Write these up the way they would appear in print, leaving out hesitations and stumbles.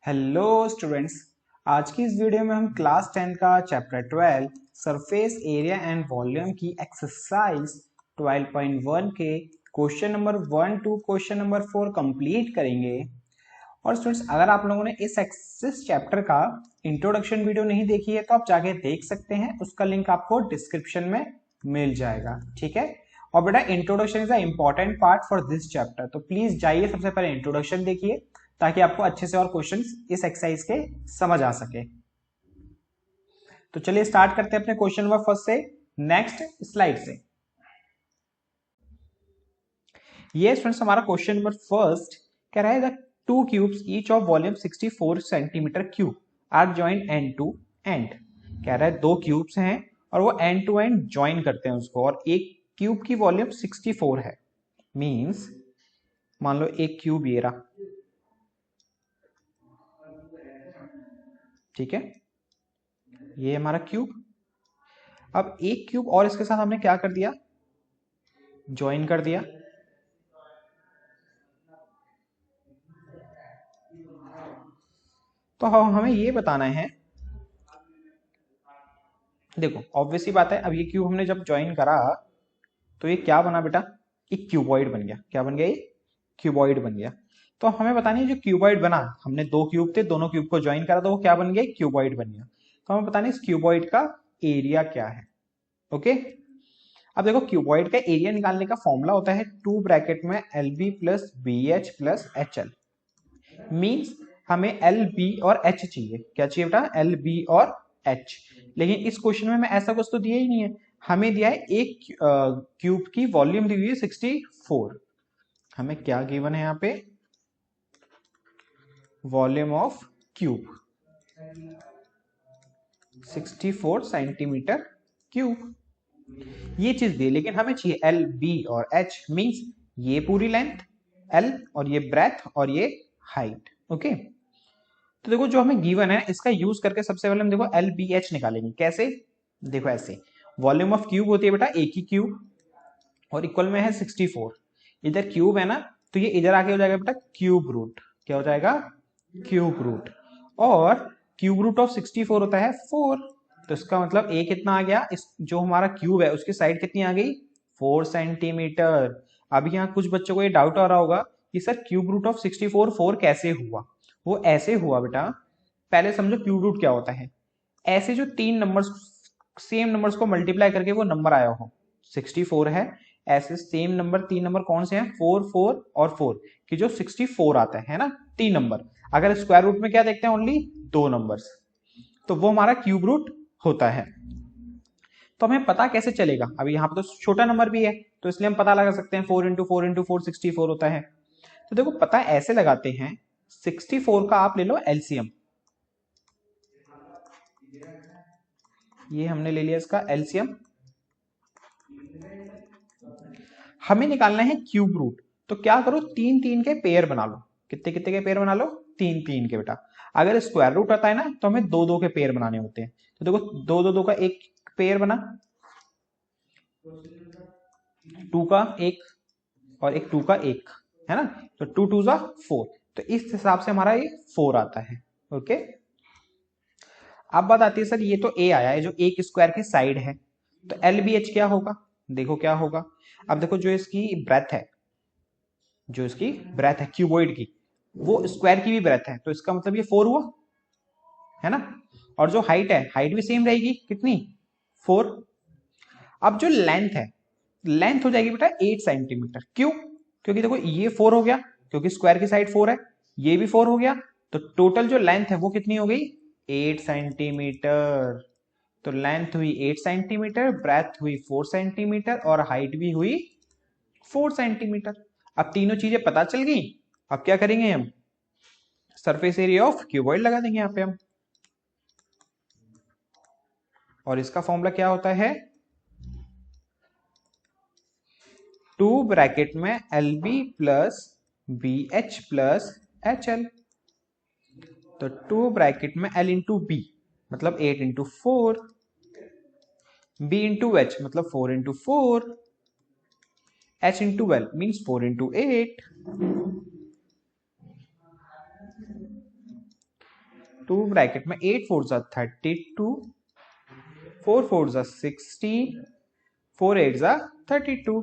Hello students. आज की इस वीडियो में हम क्लास 10 का chapter 12 surface area and volume की एक्सरसाइज 12.1 के question number 1 two question number 4 complete करेंगे। और स्टूडेंट्स, अगर आप लोगों ने इस चैप्टर का इंट्रोडक्शन वीडियो नहीं देखी है तो आप जाके देख सकते हैं, उसका लिंक आपको डिस्क्रिप्शन में मिल जाएगा। ठीक है। और बेटा, introduction is a important part for this chapter, तो प्लीज जाइए, सबसे पहले इंट्रोडक्शन देखिए ताकि आपको अच्छे से और क्वेश्चंस इस एक्सरसाइज के समझ आ सके। तो चलिए स्टार्ट करते हैं अपने क्वेश्चन नंबर फर्स्ट से, नेक्स्ट स्लाइड से। ये स्टूडेंट्स हमारा क्वेश्चन नंबर फर्स्ट कह रहा है the two cubes each of volume 64 centimetre cube are joint end to end. कह रहा है दो क्यूब्स हैं और वो एंड टू एंड ज्वाइन करते हैं उसको, और एक क्यूब की वॉल्यूम 64 है। मींस मान लो एक क्यूब ये रहा, ठीक है, ये हमारा क्यूब। अब एक क्यूब और इसके साथ हमने क्या कर दिया, ज्वाइन कर दिया। तो हमें ये बताना है, देखो ऑब्वियसली बात है, अब ये क्यूब हमने जब ज्वाइन करा तो ये क्या बना बेटा, एक क्यूबॉइड बन गया। क्या बन गया, ये क्यूबॉइड बन गया। तो हमें बतानी है जो क्यूबॉइड बना, हमने दो क्यूब थे, दोनों क्यूब को ज्वाइन करा तो वो क्या बन गया, क्यूबॉइड बन गया। तो हमें बताना है इस क्यूबॉइड का एरिया क्या है। ओके। अब देखो क्यूबॉइड का एरिया निकालने का फॉर्मूला होता है टू ब्रैकेट में L B plus B H plus H L. Means हमें एल बी और एच चाहिए। क्या चाहिए बेटा, एल बी और एच। लेकिन इस क्वेश्चन में हमें ऐसा कुछ तो दिया ही नहीं है, हमें दिया है एक क्यूब की वॉल्यूम दी हुई है 64। हमें क्या गिवन है यहाँ पे, volume of cube 64 centimetre cube, ये चीज दी। लेकिन हमें चाहिए एल बी और एच, मींस ये पूरी लेंथ एल और ये ब्रेथ और ये हाइट। ओके। तो देखो जो हमें गिवन है इसका यूज करके सबसे पहले हम देखो एल बी एच निकालेंगे। कैसे, देखो ऐसे, वॉल्यूम ऑफ क्यूब होती है बेटा एक ही क्यूब और इक्वल में है 64। इधर क्यूब है ना, तो ये इधर आके हो जाएगा बेटा क्यूब रूट। क्या हो जाएगा, क्यूब रूट। और क्यूब रूट ऑफ 64 होता है 4। तो इसका मतलब ए कितना आ गया, इस जो हमारा क्यूब है उसकी साइड कितनी आ गई, 4 सेंटीमीटर। अब यहाँ कुछ बच्चों को ये डाउट आ रहा होगा कि सर क्यूब रूट ऑफ 64 4 कैसे हुआ। वो ऐसे हुआ बेटा, पहले समझो क्यूब रूट क्या होता है। ऐसे जो तीन नंबर्स, सेम नंबर्स को मल्टीप्लाई करके वो नंबर आया हो, 64 है, ऐसे सेम नंबर तीन नंबर कौन से हैं, 4 4 और 4, कि जो 64 आता है ना, तीन नंबर। अगर स्क्वायर रूट में क्या देखते हैं, ओनली दो नंबर्स, तो वो हमारा क्यूब रूट होता है। तो हमें पता कैसे चलेगा, अभी यहाँ पे तो छोटा नंबर भी है तो इसलिए हम पता लगा सकते हैं 4 इंटू 4 इंटू 4 64 होता है। तो देखो पता ऐसे लगाते हैं, 64 का आप ले लो एलसीएम, ये हमने ले लिया इसका एलसीएम। हमें निकालना है क्यूब रूट, तो क्या करो, तीन तीन के पेयर बना लो। कितने कितने के पेयर बना लो, तीन तीन के बेटा। अगर स्क्वायर रूट आता है ना तो हमें दो दो के पेयर बनाने होते हैं। तो देखो दो दो दो का एक पेयर बना, टू का एक और एक टू का एक, है ना, तो टू टू जा 4। तो इस हिसाब से हमारा ये 4 आता है। ओके। अब बात आती है सर ये तो ए आया है जो एक स्क्वायर की साइड है, तो एल बी एच क्या होगा, देखो क्या होगा। अब देखो जो इसकी ब्रेथ है, जो इसकी ब्रेथ है क्यूबॉइड की, वो स्क्वायर की भी ब्रेथ है, तो इसका मतलब ये 4 हुआ, है ना। और जो हाइट है, हाइट भी सेम रहेगी, कितनी, 4। अब जो लेंथ है, लेंथ हो जाएगी बेटा 8 सेंटीमीटर। क्यों, क्योंकि देखो ये 4 हो गया, क्योंकि स्क्वायर की साइड 4 है, ये भी 4 हो गया, तो टोटल जो लेंथ है वो कितनी हो गई, 8 सेंटीमीटर। तो लेंथ हुई 8 सेंटीमीटर, ब्रेथ हुई 4 सेंटीमीटर और हाइट भी हुई 4 सेंटीमीटर। अब तीनों चीजें पता चल गई। अब क्या करेंगे हम, सरफेस एरिया ऑफ क्यूबॉइड लगा देंगे यहां पे हम, और इसका फॉर्मूला क्या होता है, टू ब्रैकेट में L B plus B H plus H L. तो टू ब्रैकेट में एल इंटू बी मतलब 8 इंटू 4, बी इंटू एच मतलब 4 into 4, H into L means 4 into 8। 2 bracket में 8 4 जा 32, 4 4 जा 16, 4 8 जा 32।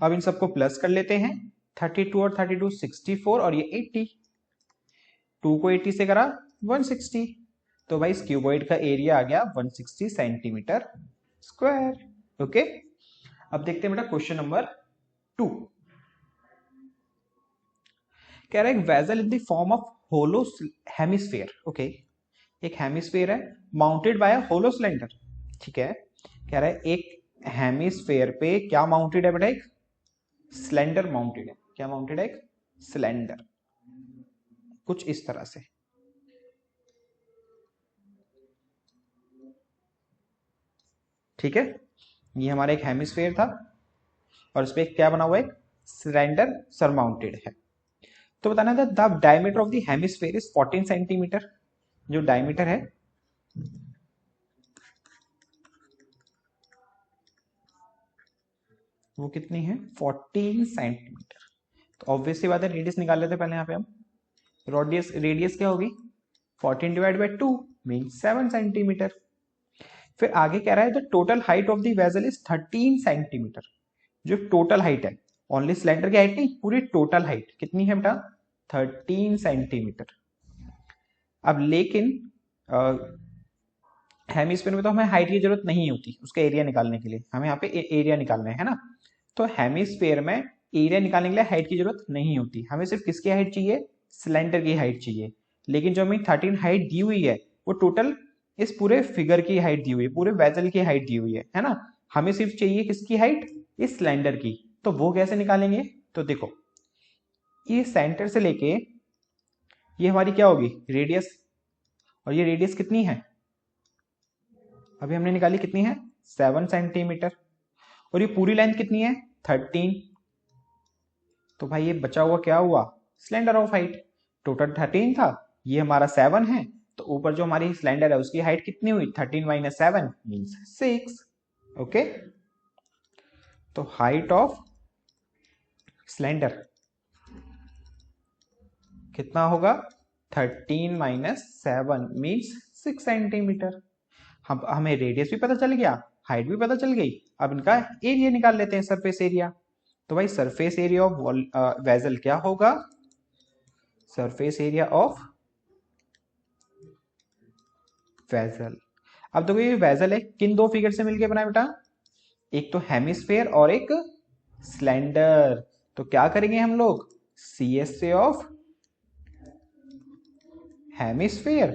अब इन सबको प्लस कर लेते हैं, 32 और 32 64 और ये 80, 2 को 80 से करा 160, तो भाई इस क्यूबॉइड का एरिया आ गया 160 सेंटीमीटर स्क्वायर। ओके, अब देखते हैं बेटा क्वेश्चन नंबर 2। कह रहा है एक vessel in the form of hollow hemisphere. Okay, एक हेमिस्फीयर है माउंटेड बाय होलो सिलेंडर। ठीक है, कह रहा है एक हेमिस्फीयर पे क्या माउंटेड है बेटा, एक सिलेंडर माउंटेड है। क्या माउंटेड है, एक सिलेंडर, कुछ इस तरह से। ठीक है, ये हमारा एक हेमिस्फीयर था और इस पे क्या बना हुआ है, एक सिलेंडर सरमाउंटेड है। तो बताना था the diameter of the hemisphere is 14 centimetre. जो डायमीटर है वो कितनी है, 14 सेंटीमीटर। तो ऑब्वियसली बात है, रेडियस निकाल लेते पहले। यहाँ पे हम रेडियस क्या होगी, 14 डिवाइड बाई 2 मीन 7 सेंटीमीटर। फिर आगे कह रहा है the total height of the vessel is 13 centimetre. जो टोटल हाइट है, ओनली सिलेंडर की हाइट नहीं, पूरी टोटल हाइट कितनी है बेटा, 13 सेंटीमीटर। अब लेकिन हेमिस्फीयर में तो हमें हाइट की जरूरत नहीं होती, उसका एरिया निकालने के लिए हमें यहाँ पे एरिया निकालना है ना। तो हेमिस्फीयर में एरिया निकालने के लिए हाइट की जरूरत नहीं होती, हमें सिर्फ किसकी हाइट चाहिए, सिलेंडर की हाइट चाहिए। लेकिन जो हमें 13 हाइट दी हुई है वो टोटल इस पूरे फिगर की हाइट दी हुई है, पूरे वेसल की हाइट दी हुई है ना। हमें सिर्फ चाहिए किसकी हाइट, इस सिलेंडर की। तो वो कैसे निकालेंगे, तो देखो ये सेंटर से लेके ये हमारी क्या होगी, रेडियस, और ये रेडियस कितनी है, अभी हमने निकाली कितनी है, 7 सेंटीमीटर, और ये पूरी लेंथ कितनी है, 13। तो भाई ये बचा हुआ क्या हुआ, सिलेंडर ऑफ हाइट। टोटल 13 था, ये हमारा 7 है, तो ऊपर जो हमारी सिलेंडर है उसकी हाइट कितनी हुई, 13 माइनस 7 मीन्स 6। ओके, तो हाइट ऑफ सिलेंडर कितना होगा, 13 माइनस 7 मीन्स 6 सेंटीमीटर। हम हमें रेडियस भी पता चल गया, हाइट भी पता चल गई। अब इनका एरिया निकाल लेते हैं, सरफेस एरिया। तो भाई सरफेस एरिया ऑफ वेसल क्या होगा, सरफेस एरिया ऑफ वेसल। अब देखो ये वेसल है, किन दो फिगर से मिलके बना है बेटा, एक तो हेमिस्फेयर और एक सिलेंडर। तो क्या करेंगे हम लोग, C S A of hemisphere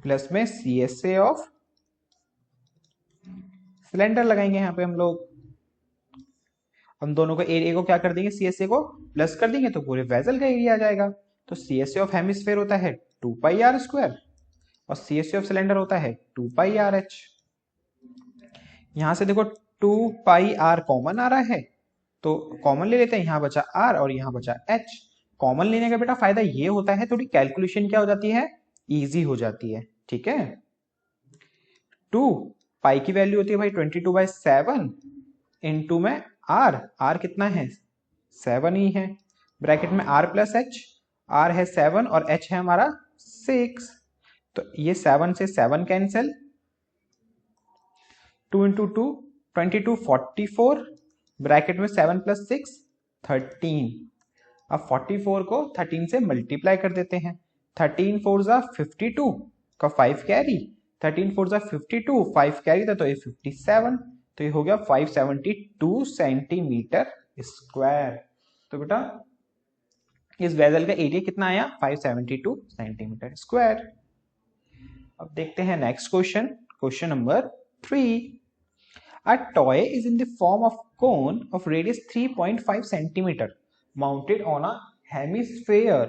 plus में C S A of cylinder लगाएंगे यहाँ पे हम लोग। हम दोनों को एरिया को क्या कर देंगे, सी एस ए को प्लस कर देंगे तो पूरे वेसल का एरिया आ जाएगा। तो C S A of hemisphere होता है 2 पाई आर स्क्वायर और C S A of cylinder होता है 2 पाई आर एच। यहां से देखो 2 पाई आर कॉमन आ रहा है, तो कॉमन ले लेते हैं, यहां बचा आर और यहां बचा एच। कॉमन लेने का बेटा फायदा ये होता है, थोड़ी कैलकुलेशन क्या हो जाती है, इजी हो जाती है। ठीक है, 2 पाई की वैल्यू होती है भाई 22/7 इनटू में आर कितना है, 7 ही है, ब्रैकेट में आर प्लस एच, आर है 7 और एच है हमारा 6। तो ये 7 से 7 कैंसिल, 2 इंटू 2 22 44, ब्रैकेट में 7 प्लस 6 13। अब 44 को 13 से मल्टीप्लाई कर देते हैं, 13 4 जा 52 का 5 कैरी, 13 4 जा 52, 5 कैरी था तो ये 57। तो ये हो गया 572 सेंटीमीटर स्क्वायर। तो बेटा इस वेसल का एरिया कितना आया, 572 सेंटीमीटर स्क्वायर। अब देखते हैं next question, question number 3। A toy is in the form of cone of radius 3.5 centimeter mounted on a hemisphere।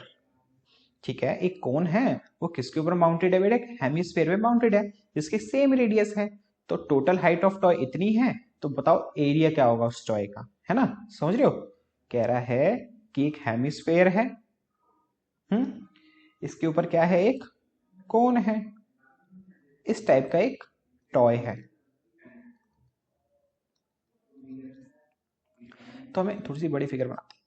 ठीक है, एक कोन है, वो किसके ऊपर माउंटेड है बेटा, हेमिस्फेयर में माउंटेड है जिसके सेम रेडियस है। तो टोटल हाइट ऑफ टॉय इतनी है, तो बताओ एरिया क्या होगा उस टॉय का, है ना, समझ रहे हो। कह रहा है कि एक हेमिस्फेयर है, इसके ऊपर क्या है, एक कोन है, इस टाइप का एक टॉय है। तो हमें थोड़ी सी बड़ी फिगर बनाते हैं।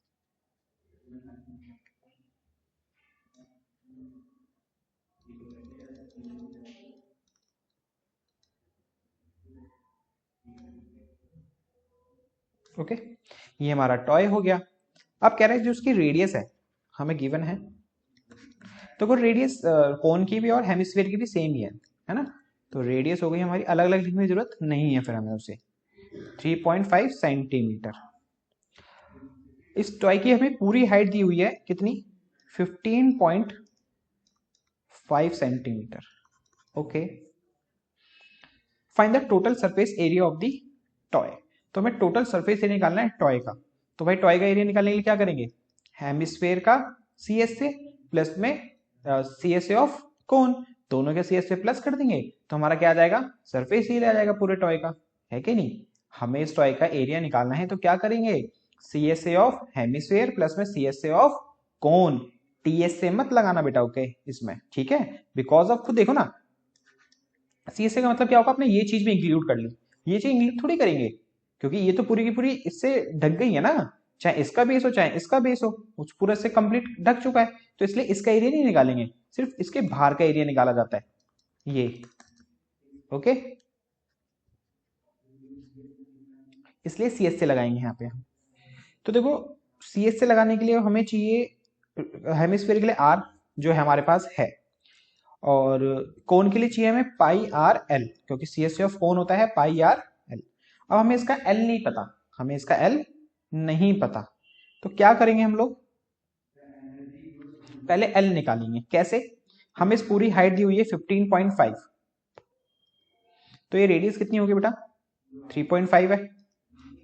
ओके, ये हमारा टॉय हो गया। अब कह रहे हैं जो उसकी रेडियस है हमें गिवन है, तो वो रेडियस कोन की भी और हेमिस्फीयर की भी सेम ही है ना। तो रेडियस हो गई हमारी, अलग अलग लिखने की जरूरत नहीं है फिर हमें उसे। 3.5 सेंटीमीटर। इस टॉय की हमें पूरी हाइट दी हुई है कितनी, 15.5 centimetre. Okay, find the total surface area of the toy. तो हमें टोटल सरफेस एरिया निकालना है टॉय का। तो भाई टॉय का एरिया निकालने के लिए क्या करेंगे, हेमिस्फेयर का सी एस से प्लस में सी एस ए ऑफ कोन, दोनों के सी एस से प्लस कर देंगे तो हमारा क्या आ जाएगा, सरफेस एरिया आ जाएगा पूरे टॉय का, है कि नहीं। हमें इस टॉय का एरिया निकालना है तो क्या करेंगे, C S A of hemisphere plus में C S A of cone. T S से मत लगाना बेटा, ओके इसमें, ठीक है। बिकॉज ऑफ खुद देखो ना, सी एस ए का मतलब क्या होगा, आपने ये चीज भी इंक्लूड कर ली, ये चीज इंक्लूड थोड़ी करेंगे क्योंकि ये तो पूरी की पूरी इससे ढक गई है ना, चाहे इसका बेस हो चाहे इसका बेस हो, उस पूरा से कंप्लीट ढक चुका है। तो इसलिए इसका एरिया नहीं निकालेंगे, सिर्फ इसके बाहर का एरिया निकाला जाता है ये, ओके। इसलिए सी एस से लगाएंगे यहाँ पे हम। तो देखो सी एस से लगाने के लिए हमें चाहिए हेमिस्फीयर के लिए आर जो है हमारे पास है, और कोन के लिए चाहिए हमें पाई आर एल, क्योंकि सी एस ऑफ कोन होता है पाई आर एल। अब हमें इसका एल नहीं पता, हमें इसका एल नहीं पता, तो क्या करेंगे हम लोग, पहले एल निकालेंगे। कैसे, हमें इस पूरी हाइट दी हुई है 15.5, तो ये रेडियस कितनी होगी बेटा, 3.5 है।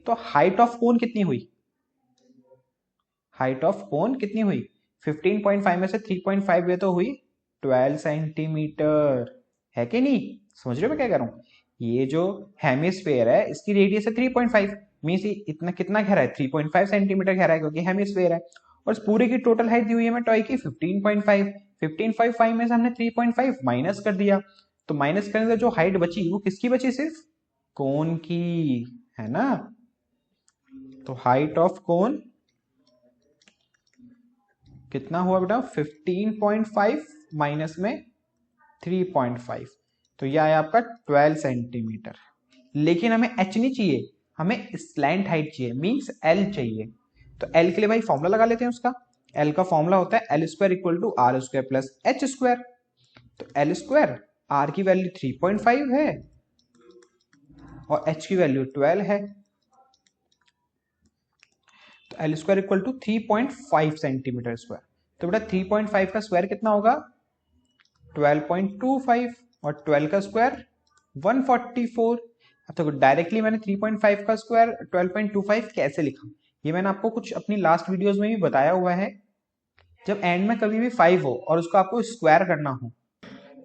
तो हाइट ऑफ कोन कितनी हुई, हाइट ऑफ कोन कितनी हुई, 15.5 में से 3.5 ये तो हुई 12 सेंटीमीटर, है कि नहीं। समझ रहे हो मैं क्या कह रहा हूं, ये जो हेमिस्फेयर है इसकी रेडियस है 3.5, मींस इतना कितना गहरा है, 3.5 सेंटीमीटर गहरा है क्योंकि हेमिस्फेयर है। और इस पूरे की टोटल हाइट दी हुई है हमें टॉय की 15.5, 15.5 में से हमने 3.5 माइनस कर दिया, तो माइनस करने से जो हाइट बची वो किसकी बची, सिर्फ कोन की, है ना। तो हाइट ऑफ कोन कितना हुआ बेटा, 15.5 माइनस में 3.5, तो यह आया आपका 12 सेंटीमीटर। लेकिन हमें एच नहीं चाहिए, हमें स्लैंट हाइट चाहिए, मींस एल चाहिए। तो एल के लिए भाई फॉर्मूला लगा लेते हैं उसका। एल का फॉर्मूला होता है L square equal to R square plus H square. तो एल स्क्वायर, आर की वैल्यू 3.5 है और एच की वैल्यू 12 है, तो L square equal to 3.5 centimetre square. तो बेटा 3.5 का स्क्वायर कितना होगा, 12.25, और 12 का स्क्वायर 144। अब तो डायरेक्टली मैंने 3.5 का स्क्वायर 12.25 कैसे लिखा, ये मैंने आपको कुछ अपनी लास्ट वीडियोस में भी बताया हुआ है। जब एंड में कभी भी 5 हो और उसको आपको स्क्वायर करना हो,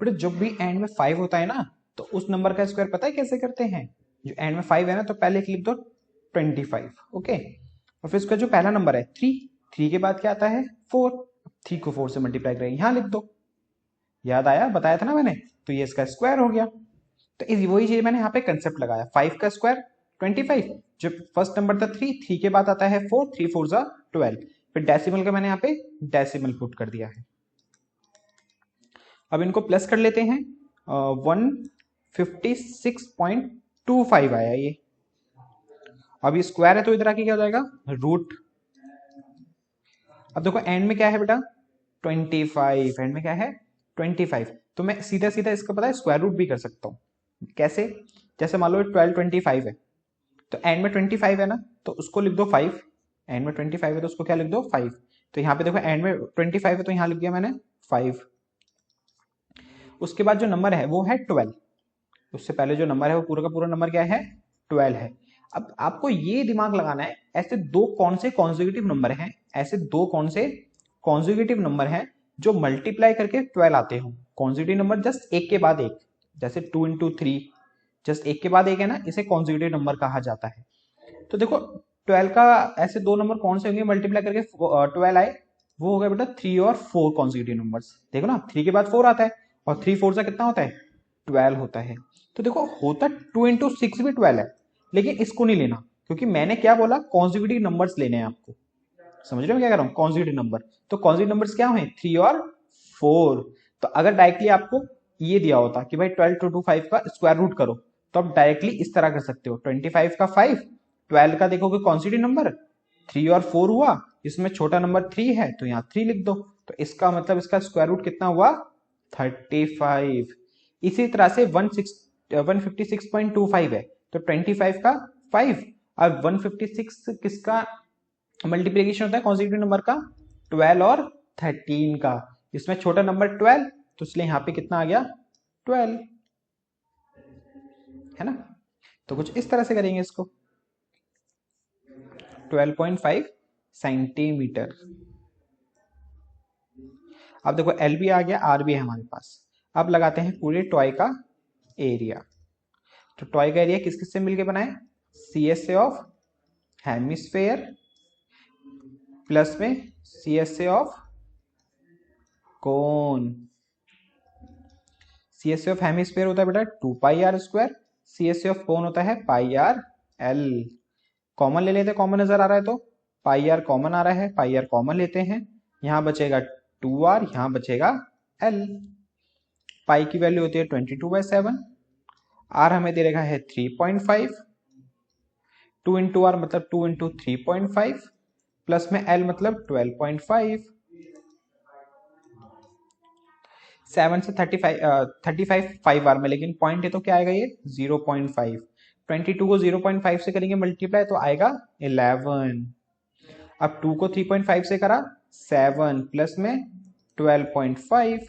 बट जब भी एंड में 5 होता है ना, तो उस नंबर का स्क्वायर पता है कैसे करते हैं, जो एंड में 5 है ना, तो पहले लिख दो 25, ओके। और फिर उसका जो पहला नंबर है 3 के बाद क्या आता है 4, 3 को 4 से मल्टीप्लाई करेंगे, यहां लिख दो, याद आया, बताया था ना मैंने। तो ये इसका स्क्वायर हो गया। तो इस वही चीज मैंने यहाँ पे कंसेप्ट लगाया, 5 का स्क्वायर 25, जो फर्स्ट नंबर था 3 के बाद आता है 4, 3 4 जा 12, फिर डेसिमल का मैंने यहाँ पे डेसिमल पुट कर दिया है। अब इनको प्लस कर लेते हैं, 156.25 आया ये। अब ये स्क्वायर है तो इधर आके क्या हो जाएगा, रूट। अब देखो एंड में क्या है बेटा 25, एंड में क्या है 25, तो मैं सीधा सीधा इसका पता है स्क्वायर रूट भी कर सकता हूँ। कैसे, जैसे मान लो 1225 है, तो एंड में 25 है ना, तो उसको लिख दो 5, एंड में 25 है तो उसको क्या लिख दो 5। तो यहाँ पे देखो एंड में 25 है तो यहाँ लिख दिया मैंने 5। उसके बाद जो नंबर है वो है 12, उससे पहले जो नंबर है वो पूरा का पूरा नंबर क्या है 12 है। अब आपको ये दिमाग लगाना है, ऐसे दो कौन से कॉन्जिक्यूटिव नंबर हैं, ऐसे दो कौन से कॉन्जिक्यूटिव नंबर हैं जो मल्टीप्लाई करके 12 आते हो। कॉन्जिक्यूटिव नंबर जस्ट एक के बाद एक, जैसे 2 into 3 जस्ट एक के बाद एक है ना, इसे कॉन्जिक्यूटिव नंबर कहा जाता है। तो देखो 12 का ऐसे दो नंबर कौन से होंगे मल्टीप्लाई करके 12 आए, वो हो गया बेटा 3 और 4 कॉन्जिक्यूटिव नंबर्स। देखो ना 3 के बाद 4 आता है और 3 4 से कितना होता है 12 होता है। तो देखो होता 2 into 6 भी 12 है, लेकिन इसको नहीं लेना क्योंकि मैंने क्या बोला कॉन्जिक्यूटिव नंबर्स लेने हैं आपको। समझ रहे हो क्या कह रहा हूँ, कॉन्जिक्यूटिव नंबर। तो कॉन्जिक्यूटिव नंबर्स क्या हुए 3 और 4। तो अगर डायरेक्टली आपको ये दिया होता कि भाई 12 to 5 का स्क्वायर रूट करो, तो आप डायरेक्टली इस तरह कर सकते हो 25 का 5 12 का देखोगे कॉन्स्टिट्यूटिव नंबर 3 और 4 हुआ, इसमें छोटा नंबर 3 है तो यहाँ 3 लिख दो, तो इसका मतलब इसका स्क्वायर रूट कितना हुआ 35। इसी तरह से 156.25 है तो 25 का 5, और 156 किसका मल्टीप्लीकेशन होता है कॉन्स्टिट्यूटिव नंबर का 12 और 13 का, इसमें छोटा नंबर 12 तो इसलिए यहाँ पे कितना आ गया 12, है ना। तो कुछ इस तरह से करेंगे इसको 12.5 सेंटीमीटर। अब देखो एल भी आ गया, आर भी है हमारे पास। अब लगाते हैं पूरे टॉय का एरिया। तो टॉय का एरिया किस किस से मिलके बनाए, C S A of hemisphere plus में C S A of cone. C S A of hemisphere होता है बेटा 2 pi are square, C S A of cone होता है पाई आर एल। कॉमन ले लेते हैं, कॉमन नजर आ रहा है तो पाई आर कॉमन आ रहा है, पाई आर कॉमन लेते हैं, यहां बचेगा 2r, यहां बचेगा l। पाई की वैल्यू होती है 22/7, r हमें दे रखा है 3.5, 2 इंटू आर मतलब 2 इंटू 3.5 प्लस में l मतलब 12.5, 7 से 35 5r में, लेकिन पॉइंट है तो क्या आएगा ये 0.5। 22 को 0.5 से करेंगे मल्टीप्लाई तो आएगा 11। अब 2 को 3.5 से करा 7 प्लस में 12.5,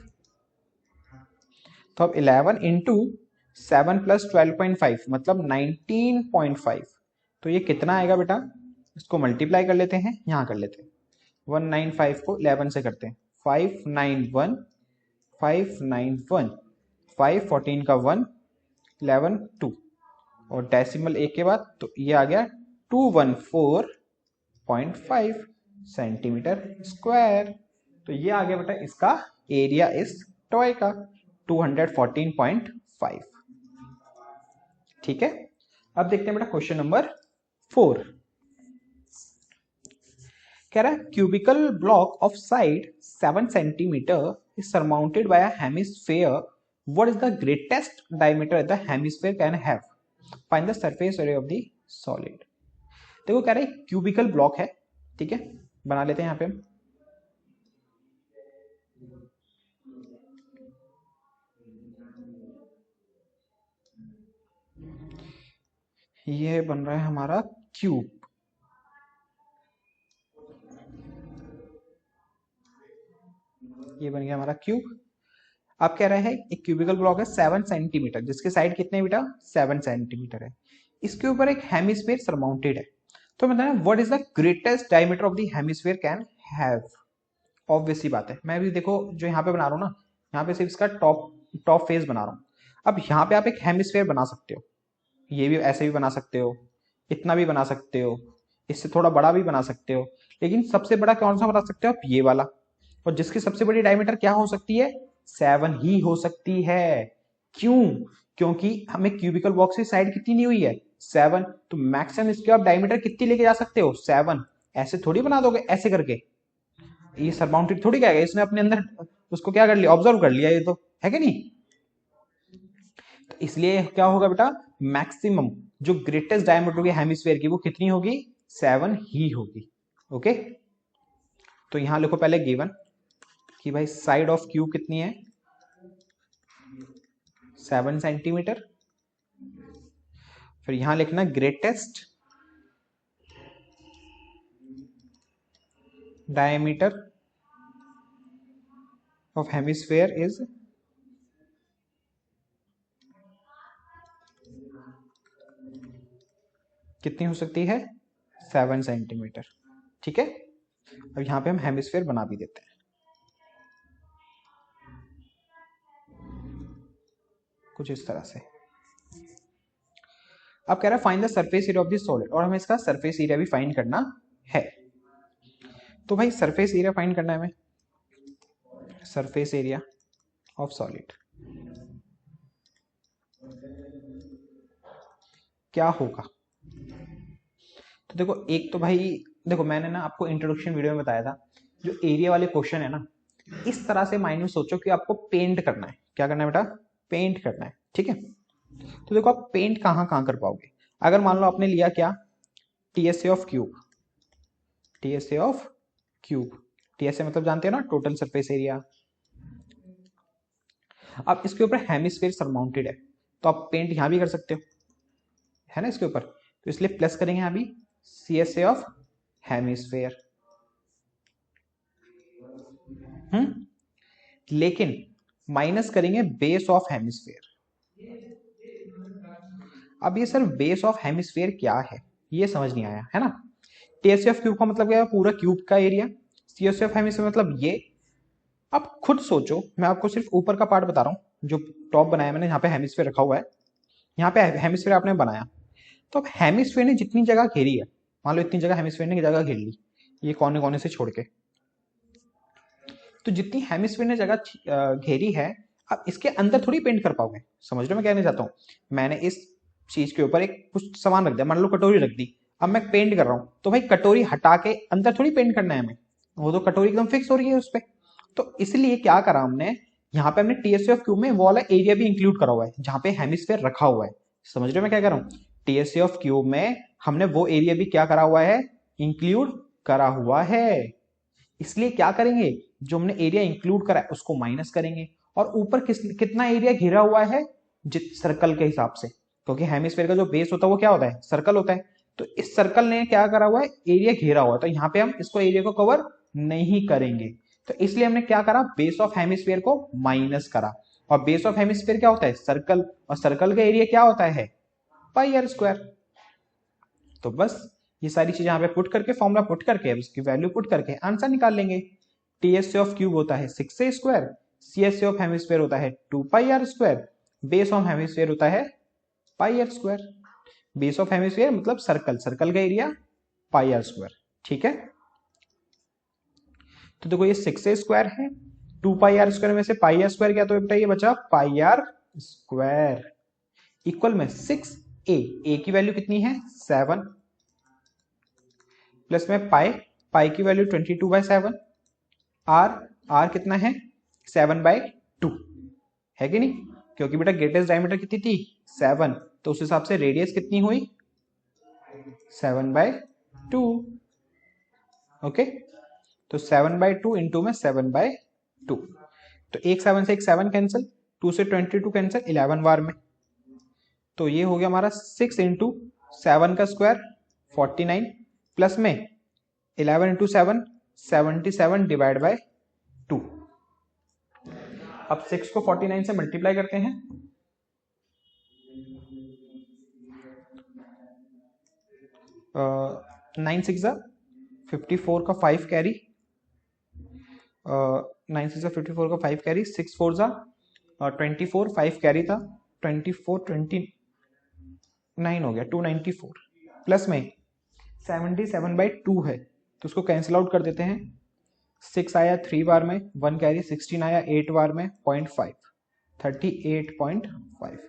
तो अब 11 इंटू 7 प्लस 12.5 मतलब 19.5। तो ये कितना आएगा बेटा, इसको मल्टीप्लाई कर लेते हैं, यहां कर लेते हैं 195 को 11 से करते हैं 591, 591, 5 14 का 1 11 2 और डेसिमल एक के बाद तो ये आ गया 214.5 सेंटीमीटर स्क्वायर। तो ये आ गया बेटा इसका एरिया इस टॉय का 214.5। ठीक है, अब देखते हैं बेटा क्वेश्चन नंबर 4। कह रहा है cubical block of side 7 centimetre is surmounted by a hemisphere. What is the greatest diameter the hemisphere can have? Find the surface area of the solid. देखो कह रहा है क्यूबिकल ब्लॉक है, ठीक है, बना लेते हैं यहाँ पे। ये बन रहा है हमारा क्यूब, ये बन गया हमारा क्यूब। अब कह रहा है एक क्यूबिकल ब्लॉक है 7 सेंटीमीटर, जिसके साइड कितने बेटा 7 सेंटीमीटर है, इसके ऊपर एक हेमिस्फीयर सरमाउंटेड है। तो मतलब what is the greatest diameter of the hemisphere can have. Obvious सी बात है, मैं भी देखो जो यहाँ पे बना रहा हूँ ना, यहाँ पे सिर्फ इसका टॉप फेस बना रहा हूँ। अब यहाँ पे आप एक हेमिस्फीयर बना सकते हो, ये भी ऐसे भी बना सकते हो, इतना भी बना सकते हो, इससे थोड़ा बड़ा भी बना सकते हो, लेकिन सबसे बड़ा कौन सा बना सकते हो आप, ये वाला। और जिसकी सबसे बड़ी डायमीटर क्या हो सकती है 7 ही हो सकती है। क्यों, क्योंकि हमें क्यूबिकल बॉक्स की साइड कितनी दी हुई है 7, तो मैक्सिमम इसके आप डायमीटर कितनी लेके जा सकते हो 7। ऐसे थोड़ी बना दोगे ऐसे करके, ये सरमाउंटेड थोड़ी क्या है, इसने अपने अंदर उसको क्या कर लिया ऑब्जर्व कर लिया, ये तो है कि नहीं। तो इसलिए क्या होगा बेटा मैक्सिमम जो ग्रेटेस्ट डायमीटर होगी हेमिस्फीयर की वो कितनी होगी 7 ही होगी। ओके, तो यहां लिखो पहले गिवन कि भाई साइड ऑफ क्यूब कितनी है 7 सेंटीमीटर, फिर यहां लिखना greatest diameter of hemisphere is कितनी हो सकती है 7 सेंटीमीटर। ठीक है, अब यहां पे हम हेमिस्फीयर बना भी देते हैं कुछ इस तरह से। अब कह रहा है find the surface area of the solid, और हमें इसका सरफेस एरिया भी फाइंड करना है। तो भाई सरफेस एरिया फाइंड करना है हमें, सरफेस एरिया ऑफ सॉलिड क्या होगा। तो देखो एक तो भाई देखो मैंने ना आपको इंट्रोडक्शन वीडियो में बताया था जो एरिया वाले क्वेश्चन है ना, इस तरह से माइंड में सोचो कि आपको पेंट करना है। क्या करना है बेटा, पेंट करना है। ठीक है, तो देखो आप पेंट कहां कहां कर पाओगे। अगर मान लो आपने लिया क्या TSA of cube, TSA of cube, TSA मतलब जानते हो ना, टोटल सरफेस एरिया। अब इसके ऊपर हेमिस्फीयर सरमाउंटेड है, तो आप पेंट यहां भी कर सकते हो, है ना इसके ऊपर, तो इसलिए प्लस करेंगे यहां भी सीएसए ऑफ हेमिस्फीयर। लेकिन माइनस करेंगे बेस ऑफ हेमिस्फीयर। अब ये सर बेस ऑफ हेमिस्फीयर क्या है, ये समझ नहीं आया, है ना। टीएसए ऑफ क्यूब का मतलब क्या है, पूरा क्यूब का एरिया। सीएसए ऑफ हेमिस्फीयर मतलब ये। अब खुद सोचो, मैं आपको सिर्फ ऊपर का पार्ट बता रहा हूं, जो टॉप बनाया मैंने, यहाँ पे हेमिस्फीयर रखा हुआ है, यहाँ पे हेमिस्फीयर आपने बनाया, तो अब हेमिस्फीयर ने जितनी जगह घेरी है, मान लो इतनी जगह हेमिस्फीयर ने जगह घेर ली, ये कोने कोने से छोड़ के, तो जितनी हेमिस्फीयर ने जगह घेरी है, अब इसके अंदर थोड़ी पेंट कर पाओगे, समझ रहे हो मैं कहना चाहता हूँ। मैंने इस चीज के ऊपर एक कुछ सामान रख दिया, मान लो कटोरी रख दी, अब मैं पेंट कर रहा हूँ, तो भाई कटोरी हटा के अंदर थोड़ी पेंट करना है हमें, वो तो कटोरी एकदम फिक्स हो रही है उस पर। तो इसलिए क्या करा हमने, यहाँ पे हमने टीएसए ऑफ क्यूब में वो वाला एरिया भी इंक्लूड करा हुआ है जहां पे हेमिस्फीयर रखा हुआ है। समझ रहे हो मैं क्या कर रहा हूँ, टीएसए ऑफ क्यूब में हमने वो एरिया भी क्या करा हुआ है, इंक्लूड करा हुआ है। इसलिए क्या करेंगे, जो हमने एरिया इंक्लूड करा है उसको माइनस करेंगे, और ऊपर कितना एरिया घिरा हुआ है, जित सर्कल के हिसाब से, क्योंकि हेमिस्फीयर का जो बेस होता है वो क्या होता है, सर्कल होता है। तो इस सर्कल ने क्या करा हुआ है, एरिया घेरा हुआ है, तो यहाँ पे हम इसको एरिया को कवर नहीं करेंगे, तो इसलिए हमने क्या करा, बेस ऑफ हेमिस्फीयर को माइनस करा। और बेस ऑफ हेमिस्फीयर क्या होता है, सर्कल, और सर्कल का एरिया क्या होता है, पाई आर स्क्वायर। तो बस ये सारी चीजें यहाँ पे पुट करके, फॉर्मूला पुट करके, उसकी वैल्यू पुट करके आंसर निकाल लेंगे। टीएसए ऑफ क्यूब होता है 6a square, CSA of hemisphere होता है 2 pi are square, base of hemisphere होता है pi are square. Base of hemisphere मतलब सर्कल, सर्कल का एरिया पाई आर स्क्वायर, ठीक है। तो देखो ये 6a स्क्वायर है, 2 पाई आर स्क्वायर में से पाई आर स्क्वायर क्या, तो बेटा ये बचा पाई आर स्क्वायर, इक्वल में 6a, a की वैल्यू कितनी है 7, प्लस में पाई, पाई की वैल्यू 22/7, आर कितना है 7/2, है कि नहीं, क्योंकि बेटा ग्रेटेस्ट डायमीटर कितनी थी 7, तो उस हिसाब से रेडियस कितनी हुई 7/2। ओके, तो 7/2 इंटू में 7/2, तो एक 7 से एक 7 कैंसिल, 2 से 22 कैंसिल 11 बार में, तो ये हो गया हमारा 6 इंटू 7 का स्क्वायर 49, प्लस में 11 इंटू 7 77 डिवाइड बाय 2। अब 6 को 49 से मल्टीप्लाई करते हैं, नाइन सिक्स 54 का 5 कैरी, 9 6 54 का 5 कैरी, 6 4 24, 5 कैरी था 24, 29 हो गया 294, प्लस में 77/2 है, तो उसको कैंसिल आउट कर देते हैं। 6 आया 3 बार में, 1 कैरी, 16 आया 8 बार में 0.5, 38.5,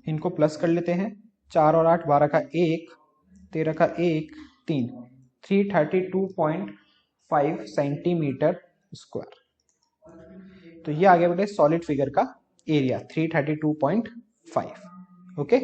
इनको प्लस कर लेते हैं, 4 और 8 12 का 1, 13 का 1 3, 332.5 सेंटीमीटर स्क्वायर। तो ये आ गया बेटे सॉलिड फिगर का एरिया 332.5। ओके,